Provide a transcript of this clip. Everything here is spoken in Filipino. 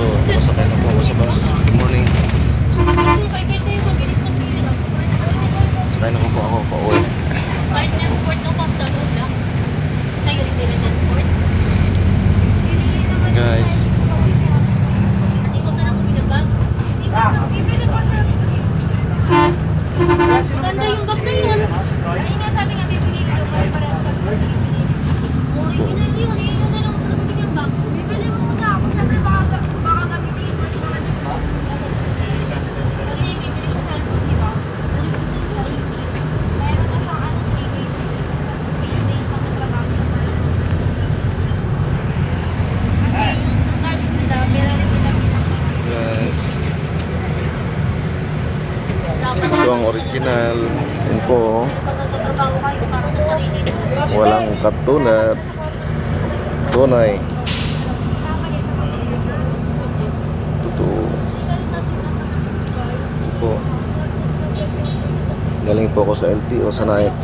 So, nakasakay na po ako sa bus. Good morning. Sakay na po ako pa uwi. Guys, Ganda yung bag na yun. Ay nga sabi nga bibili nito para parehas kami. Original yun. Yun na lang bibili yung bag. Bibili mo muna ako. Siyempre baka gamitin mo siya naman. Kasi bibili siya cellphone, di ba? Original yun. Meron na siyang ano 3 days. Tapos 8 days pa na trabaho siya. Kasi yung card nila, meron rin nila guys, ito ang original. Yun po, pagtatrabaho kayo para sa sarili mo. walang katulad. Tunay. Totoo. Ito po. Galing po ako sa LTO sa Naik.